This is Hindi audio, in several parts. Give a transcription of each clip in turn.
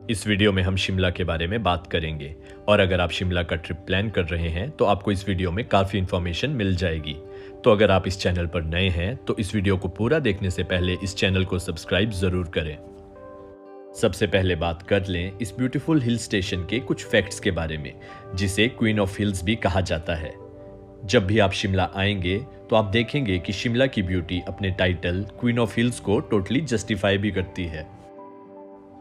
इस वीडियो में हम शिमला के बारे में बात करेंगे और अगर आप शिमला का ट्रिप प्लान कर रहे हैं तो आपको इस वीडियो में काफ़ी इन्फॉर्मेशन मिल जाएगी। तो अगर आप इस चैनल पर नए हैं तो इस वीडियो को पूरा देखने से पहले इस चैनल को सब्सक्राइब ज़रूर करें। सबसे पहले बात कर लें इस ब्यूटीफुल हिल स्टेशन के कुछ फैक्ट्स के बारे में, जिसे क्वीन ऑफ हिल्स भी कहा जाता है। जब भी आप शिमला आएंगे तो आप देखेंगे कि शिमला की ब्यूटी अपने टाइटल क्वीन ऑफ हिल्स को टोटली जस्टिफाई भी करती है।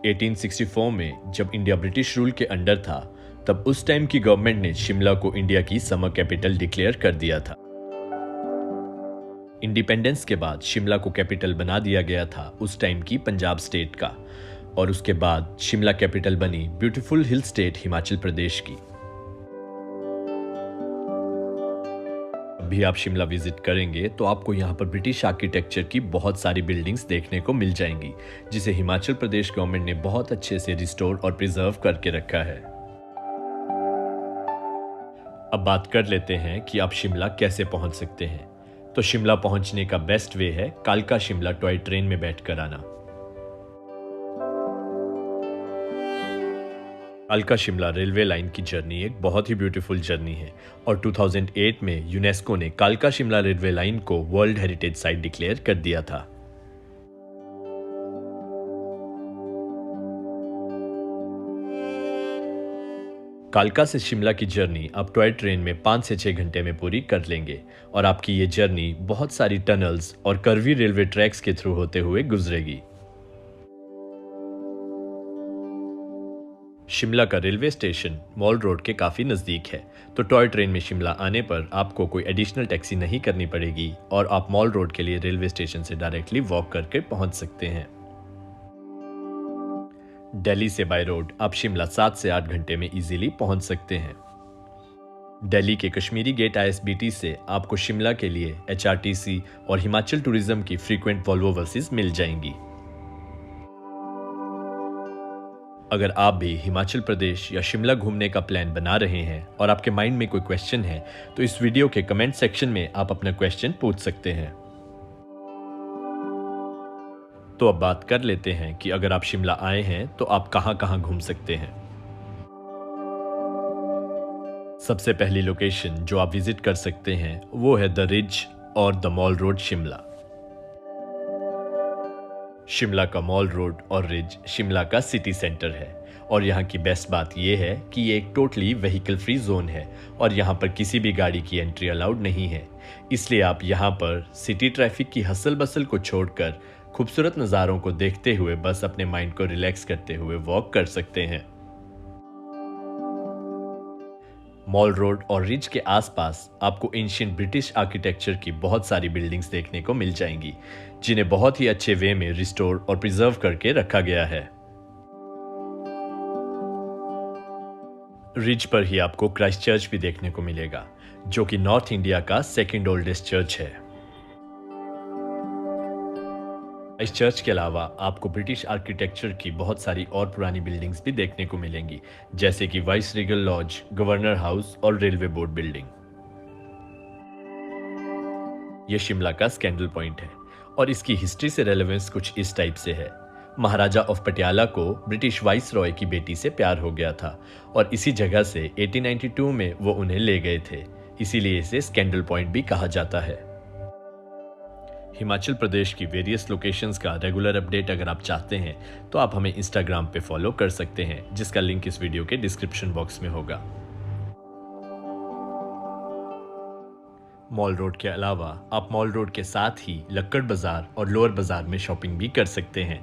1864 में जब इंडिया ब्रिटिश रूल के अंडर था, तब उस टाइम की गवर्नमेंट ने शिमला को इंडिया की समर कैपिटल डिक्लेयर कर दिया था। इंडिपेंडेंस के बाद शिमला को कैपिटल बना दिया गया था उस टाइम की पंजाब स्टेट का, और उसके बाद शिमला कैपिटल बनी beautiful hill state Himachal Pradesh की। भी आप शिमला विजिट करेंगे तो आपको यहाँ पर ब्रिटिश आर्किटेक्चर की बहुत सारी बिल्डिंग्स देखने को मिल जाएंगी, जिसे हिमाचल प्रदेश गवर्नमेंट ने बहुत अच्छे से रिस्टोर और प्रिजर्व करके रखा है। अब बात कर लेते हैं कि आप शिमला कैसे पहुंच सकते हैं। तो शिमला पहुंचने का बेस्ट वे है कालका शिमला टॉय ट्रेन में बैठकर आना। कालका शिमला रेलवे लाइन की जर्नी एक बहुत ही ब्यूटीफुल जर्नी है और 2008 में यूनेस्को ने कालका शिमला रेलवे लाइन को वर्ल्ड हेरिटेज साइट डिक्लेयर कर दिया था। कालका से शिमला की जर्नी आप टॉय ट्रेन में 5 से 6 घंटे में पूरी कर लेंगे और आपकी ये जर्नी बहुत सारी टनल्स और कर्वी रेलवे ट्रैक्स के थ्रू होते हुए गुजरेगी। शिमला का रेलवे स्टेशन मॉल रोड के काफ़ी नज़दीक है, तो टॉय ट्रेन में शिमला आने पर आपको कोई एडिशनल टैक्सी नहीं करनी पड़ेगी और आप मॉल रोड के लिए रेलवे स्टेशन से डायरेक्टली वॉक करके पहुंच सकते हैं। दिल्ली से बाय रोड आप शिमला 7 से 8 घंटे में इजीली पहुंच सकते हैं। दिल्ली के कश्मीरी गेट ISBT से आपको शिमला के लिए HRTC और हिमाचल टूरिज्म की फ्रीक्वेंट वॉल्वो बसेस मिल जाएंगी। अगर आप भी हिमाचल प्रदेश या शिमला घूमने का प्लान बना रहे हैं और आपके माइंड में कोई क्वेश्चन है तो इस वीडियो के कमेंट सेक्शन में आप अपना क्वेश्चन पूछ सकते हैं। तो अब बात कर लेते हैं कि अगर आप शिमला आए हैं तो आप कहां-कहां घूम सकते हैं। सबसे पहली लोकेशन जो आप विजिट कर सकते हैं वो है द रिज और the mall road Shimla. Shimla का मॉल रोड और रिज शिमला का सिटी सेंटर है और यहाँ की बेस्ट बात यह है कि ये एक टोटली व्हीकल फ्री जोन है और यहाँ पर किसी भी गाड़ी की एंट्री अलाउड नहीं है। इसलिए आप यहाँ पर सिटी ट्रैफिक की हसल बसल को छोड़कर खूबसूरत नज़ारों को देखते हुए बस अपने माइंड को रिलैक्स करते हुए वॉक कर सकते हैं। मॉल रोड और रिज के आसपास आपको एंशिएंट ब्रिटिश आर्किटेक्चर की बहुत सारी बिल्डिंग्स देखने को मिल जाएंगी, जिन्हें बहुत ही अच्छे वे में रिस्टोर और प्रिजर्व करके रखा गया है। रिज पर ही आपको क्राइस्ट चर्च भी देखने को मिलेगा, जो कि नॉर्थ इंडिया का सेकंड ओल्डेस्ट चर्च है। इस चर्च के अलावा आपको ब्रिटिश आर्किटेक्चर की बहुत सारी और पुरानी बिल्डिंग्स भी देखने को मिलेंगी, जैसे कि viceregal lodge, governor house और रेलवे बोर्ड बिल्डिंग। यह शिमला का स्कैंडल पॉइंट है और इसकी हिस्ट्री से रेलेवेंस कुछ इस टाइप से है। महाराजा ऑफ पटियाला को ब्रिटिश वाइस रॉय की बेटी से प्यार हो गया था और इसी जगह से 1892 में वो उन्हें ले गए थे, इसीलिए इसे स्कैंडल पॉइंट भी कहा जाता है। हिमाचल प्रदेश की वेरियस लोकेशंस का रेगुलर अपडेट अगर आप चाहते हैं तो आप हमें इंस्टाग्राम पे फॉलो कर सकते हैं, जिसका लिंक इस वीडियो के डिस्क्रिप्शन बॉक्स में होगा। मॉल रोड के अलावा आप मॉल रोड के साथ ही लक्कड़ बाजार और लोअर बाजार में शॉपिंग भी कर सकते हैं।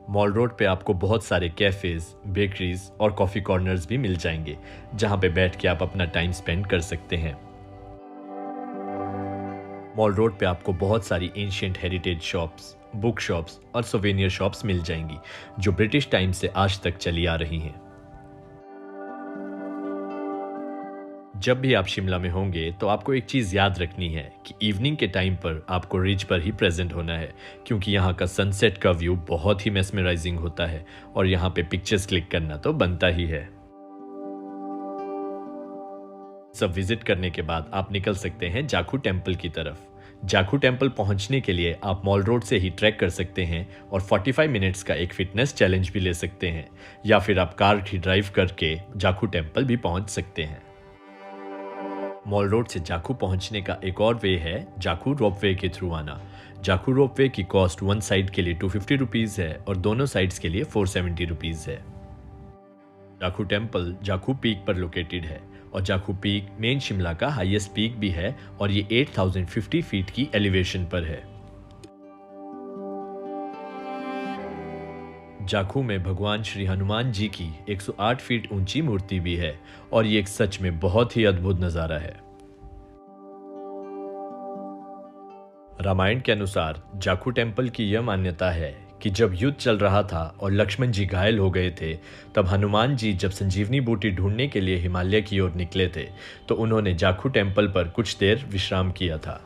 मॉल रोड पे आपको बहुत सारे कैफेज, बेकरीज और कॉफी कॉर्नर्स भी मिल जाएंगे, जहां पे बैठ के आप अपना टाइम स्पेंड कर सकते हैं। मॉल रोड पे आपको बहुत सारी ancient heritage shops, book shops और सोवेनियर शॉप्स मिल जाएंगी, जो ब्रिटिश टाइम से आज तक चली आ रही हैं। जब भी आप शिमला में होंगे तो आपको एक चीज़ याद रखनी है कि इवनिंग के टाइम पर आपको रिज पर ही प्रेजेंट होना है, क्योंकि यहाँ का सनसेट का व्यू बहुत ही मेस्मराइजिंग होता है और यहाँ पे पिक्चर्स क्लिक करना तो बनता ही है। सब विजिट करने के बाद आप निकल सकते हैं जाखू टेम्पल की तरफ, जाखू टेम्पल पहुंचने के लिए आप मॉल रोड से ही ट्रैक कर सकते हैं और 45 मिनट्स का एक फिटनेस चैलेंज भी ले सकते हैं, या फिर आप कार ही ड्राइव करके जाखू टेम्पल भी पहुंच सकते हैं। मॉल रोड से जाखू पहुंचने का एक और वे है जाखू रोपवे के थ्रू आना। जाखू रोपवे की कॉस्ट वन साइड के लिए 250 रुपीज़ है और दोनों साइड्स के लिए 470 रुपीज़ है। जाखू टेम्पल जाखू पीक पर लोकेटेड है और जाखू पीक मेन शिमला का हाईएस्ट पीक भी है और ये 8050 फीट की एलिवेशन पर है। जाखू में भगवान श्री हनुमान जी की 108 फीट ऊंची मूर्ति भी है और ये एक सच में बहुत ही अद्भुत नज़ारा है। रामायण के अनुसार जाखू टेम्पल की यह मान्यता है कि जब युद्ध चल रहा था और लक्ष्मण जी घायल हो गए थे, तब हनुमान जी जब संजीवनी बूटी ढूंढने के लिए हिमालय की ओर निकले थे तो उन्होंने जाखू टेम्पल पर कुछ देर विश्राम किया था।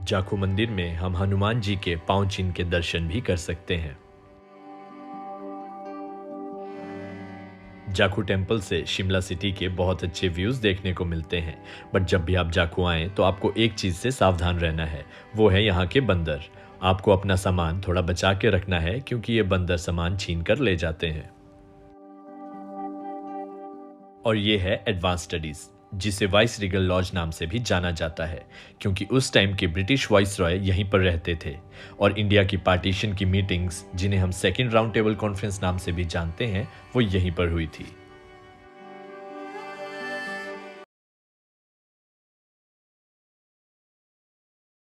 जाखू मंदिर में हम हनुमान जी के पांव चिन्ह के दर्शन भी कर सकते हैं। जाखू टेम्पल से शिमला सिटी के बहुत अच्छे व्यूज़ देखने को मिलते हैं, बट जब भी आप जाखू आएँ तो आपको एक चीज़ से सावधान रहना है, वो है यहाँ के बंदर। आपको अपना सामान थोड़ा बचा के रखना है क्योंकि ये बंदर सामान छीन कर ले जाते हैं। और ये है एडवांस स्टडीज़, जिसे वाइस रीगल लॉज नाम से भी जाना जाता है क्योंकि उस टाइम के ब्रिटिश वाइस रॉय यहीं पर रहते थे और इंडिया की पार्टीशन की मीटिंग्स, जिन्हें हम सेकेंड राउंड टेबल कॉन्फ्रेंस नाम से भी जानते हैं, वो यहीं पर हुई थी।